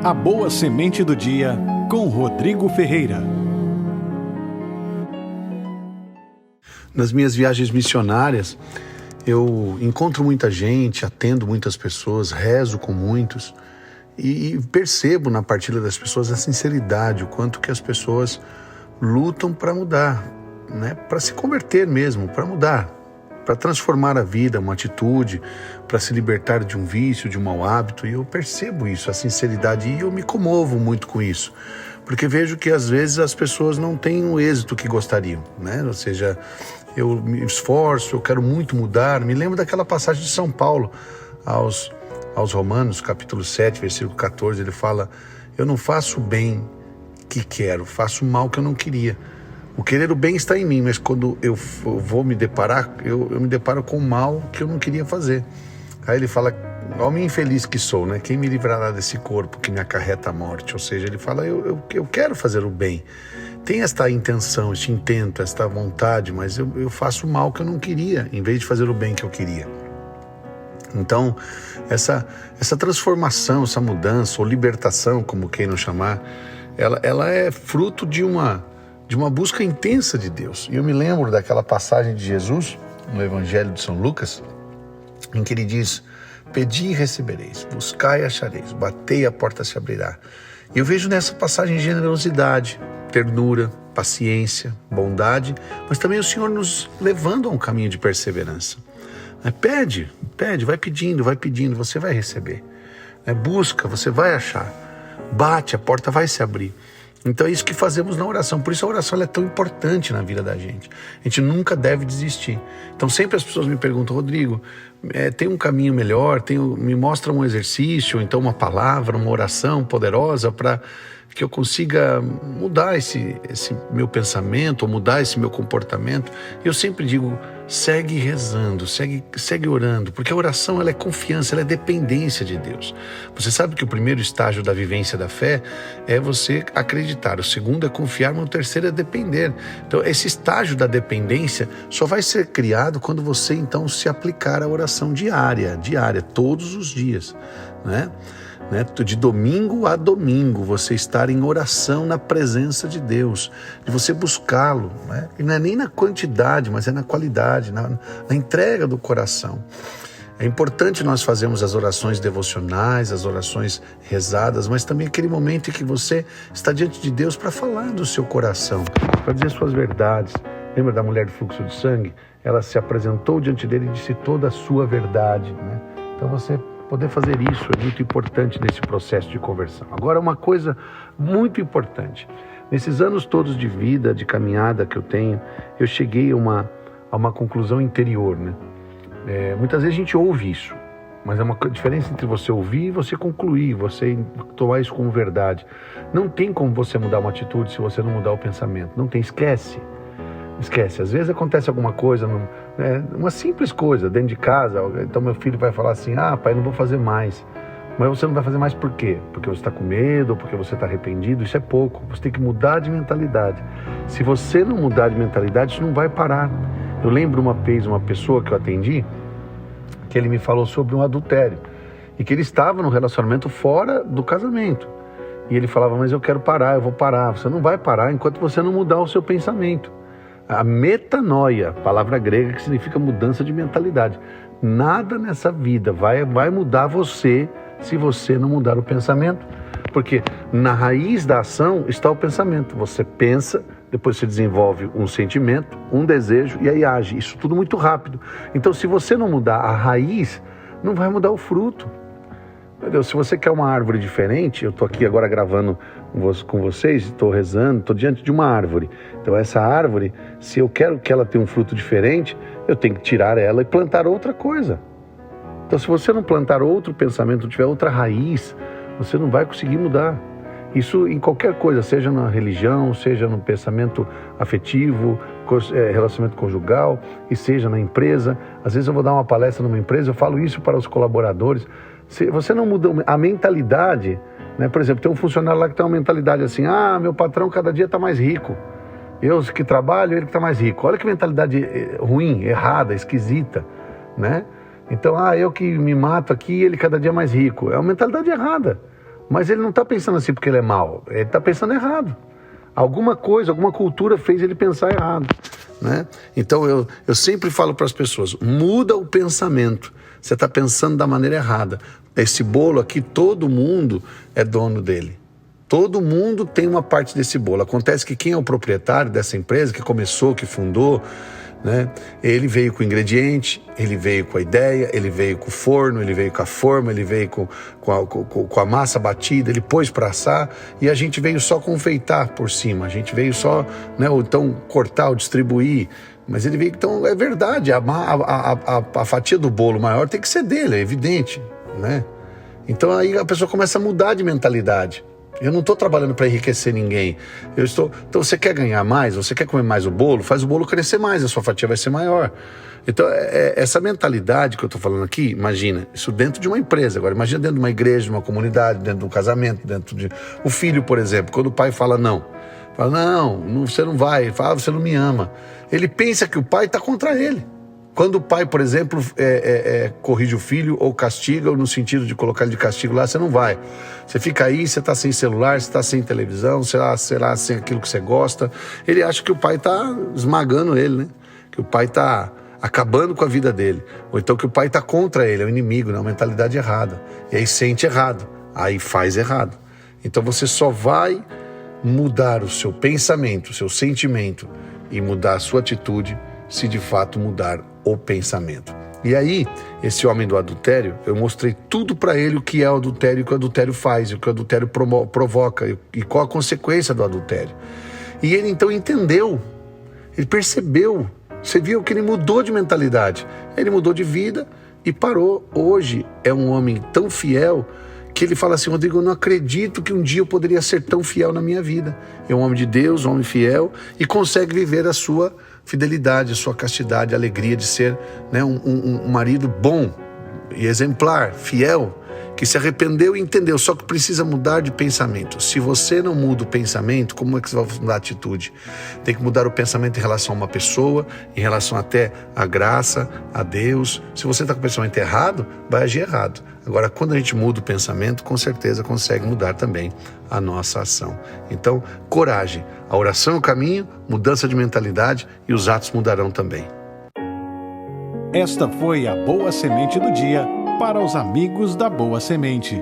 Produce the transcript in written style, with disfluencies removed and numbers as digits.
A Boa Semente do Dia, com Rodrigo Ferreira. Nas minhas viagens missionárias, eu encontro muita gente, atendo muitas pessoas, rezo com muitos e percebo na partilha das pessoas a sinceridade, o quanto que as pessoas lutam para mudar, né? Para se converter mesmo, para mudar, para transformar a vida, uma atitude, para se libertar de um vício, de um mau hábito. E eu percebo isso, a sinceridade, e eu me comovo muito com isso, porque vejo que às vezes as pessoas não têm o êxito que gostariam, né? Ou seja, eu me esforço, eu quero muito mudar. Me lembro daquela passagem de São Paulo aos Romanos, capítulo 7, versículo 14, ele fala: eu não faço o bem que quero, faço o mal que eu não queria. O querer o bem está em mim, mas quando eu vou me deparar, eu me deparo com o mal que eu não queria fazer. Aí ele fala: homem infeliz que sou, né? Quem me livrará desse corpo que me acarreta a morte? Ou seja, ele fala: eu quero fazer o bem. Tem esta intenção, este intento, esta vontade, mas eu faço o mal que eu não queria, em vez de fazer o bem que eu queria. Então, essa transformação, essa mudança, ou libertação, como queiram chamar, ela é fruto de uma busca intensa de Deus. E eu me lembro daquela passagem de Jesus, no Evangelho de São Lucas, em que ele diz: pedi e recebereis, buscai e achareis, batei e a porta se abrirá. E eu vejo nessa passagem generosidade, ternura, paciência, bondade, mas também o Senhor nos levando a um caminho de perseverança. Pede, vai pedindo, você vai receber. Busca, você vai achar. Bate, a porta vai se abrir. Então é isso que fazemos na oração. Por isso a oração é tão importante na vida da gente. A gente nunca deve desistir. Então sempre as pessoas me perguntam: Rodrigo, tem um caminho melhor? Me mostra um exercício, então uma palavra, uma oração poderosa para que eu consiga mudar esse meu pensamento, ou mudar esse meu comportamento. Eu sempre digo: segue rezando, segue orando, porque a oração, ela é confiança, ela é dependência de Deus. Você sabe que o primeiro estágio da vivência da fé é você acreditar, o segundo é confiar, mas o terceiro é depender. Então esse estágio da dependência só vai ser criado quando você então se aplicar à oração diária, todos os dias, né? De domingo a domingo, você estar em oração na presença de Deus, de você buscá-lo, né? E não é nem na quantidade, mas é na qualidade, na entrega do coração. É importante nós fazermos as orações devocionais, as orações rezadas, mas também aquele momento em que você está diante de Deus para falar do seu coração, para dizer suas verdades. Lembra da mulher do fluxo de sangue? Ela se apresentou diante dele e disse toda a sua verdade, né? Então você poder fazer isso é muito importante nesse processo de conversão. Agora, uma coisa muito importante: nesses anos todos de vida, de caminhada que eu tenho, eu cheguei a uma conclusão interior, né? Muitas vezes a gente ouve isso, mas é uma diferença entre você ouvir e você concluir, você tomar isso como verdade. Não tem como você mudar uma atitude se você não mudar o pensamento. Não tem, esquece. Às vezes acontece alguma coisa, uma simples coisa dentro de casa. Então meu filho vai falar assim: pai, não vou fazer mais. Mas você não vai fazer mais por quê? Porque você está com medo, ou porque você está arrependido? Isso é pouco, você tem que mudar de mentalidade. Se você não mudar de mentalidade, isso não vai parar. Eu lembro uma vez uma pessoa que eu atendi, que ele me falou sobre um adultério, e que ele estava num relacionamento fora do casamento, e ele falava: mas eu quero parar, eu vou parar. Você não vai parar enquanto você não mudar o seu pensamento. A metanoia, palavra grega que significa mudança de mentalidade. Nada nessa vida vai mudar você se você não mudar o pensamento. Porque na raiz da ação está o pensamento. Você pensa, depois você desenvolve um sentimento, um desejo e aí age. Isso tudo muito rápido. Então, se você não mudar a raiz, não vai mudar o fruto. Meu Deus, se você quer uma árvore diferente, eu estou aqui agora gravando com vocês, estou rezando, estou diante de uma árvore. Então essa árvore, se eu quero que ela tenha um fruto diferente, eu tenho que tirar ela e plantar outra coisa. Então se você não plantar outro pensamento, não tiver outra raiz, você não vai conseguir mudar. Isso em qualquer coisa, seja na religião, seja no pensamento afetivo, relacionamento conjugal, e seja na empresa. Às vezes eu vou dar uma palestra numa empresa, eu falo isso para os colaboradores. Se você não muda a mentalidade, né? Por exemplo, tem um funcionário lá que tem uma mentalidade assim: meu patrão cada dia está mais rico. Eu que trabalho, ele que está mais rico. Olha que mentalidade ruim, errada, esquisita, né? Então, eu que me mato aqui, ele cada dia mais rico. É uma mentalidade errada. Mas ele não está pensando assim porque ele é mau, ele está pensando errado. Alguma coisa, alguma cultura fez ele pensar errado, né? Então eu sempre falo para as pessoas, muda o pensamento. Você está pensando da maneira errada. Esse bolo aqui, todo mundo é dono dele. Todo mundo tem uma parte desse bolo. Acontece que quem é o proprietário dessa empresa, que começou, que fundou, né? Ele veio com o ingrediente, ele veio com a ideia, ele veio com o forno, ele veio com a forma, ele veio com a massa batida, ele pôs para assar e a gente veio só confeitar por cima, a gente veio só, né, ou então cortar ou distribuir. Mas ele veio, então é verdade, a fatia do bolo maior tem que ser dele, é evidente, né? Então aí a pessoa começa a mudar de mentalidade. Eu não estou trabalhando para enriquecer ninguém. Então você quer ganhar mais, você quer comer mais o bolo, faz o bolo crescer mais, a sua fatia vai ser maior. Então essa mentalidade que eu estou falando aqui, imagina, isso dentro de uma empresa. Agora imagina dentro de uma igreja, de uma comunidade, dentro de um casamento, dentro de... O filho, por exemplo, quando o pai fala não, você não vai, ele fala, você não me ama. Ele pensa que o pai está contra ele. Quando o pai, por exemplo, corrige o filho ou castiga, ou no sentido de colocar ele de castigo lá, você não vai. Você fica aí, você está sem celular, você está sem televisão, sei lá, sem aquilo que você gosta. Ele acha que o pai está esmagando ele, né? Que o pai está acabando com a vida dele. Ou então que o pai está contra ele, é o inimigo, né? Uma mentalidade errada. E aí sente errado, aí faz errado. Então você só vai mudar o seu pensamento, o seu sentimento e mudar a sua atitude se de fato mudar o pensamento. E aí, esse homem do adultério, eu mostrei tudo para ele o que é o adultério, o que o adultério faz, o que o adultério provoca e qual a consequência do adultério. E ele então entendeu, ele percebeu, você viu que ele mudou de mentalidade, ele mudou de vida e parou. Hoje é um homem tão fiel que ele fala assim, Rodrigo, eu não acredito que um dia eu poderia ser tão fiel na minha vida. É um homem de Deus, um homem fiel e consegue viver a sua fidelidade, a sua castidade, a alegria de ser, né, um marido bom e exemplar, fiel, que se arrependeu e entendeu, só que precisa mudar de pensamento. Se você não muda o pensamento, como é que você vai mudar a atitude? Tem que mudar o pensamento em relação a uma pessoa, em relação até à graça, a Deus. Se você está com o pensamento errado, vai agir errado. Agora, quando a gente muda o pensamento, com certeza consegue mudar também a nossa ação. Então, coragem. A oração é o caminho, mudança de mentalidade e os atos mudarão também. Esta foi a Boa Semente do Dia para os amigos da Boa Semente.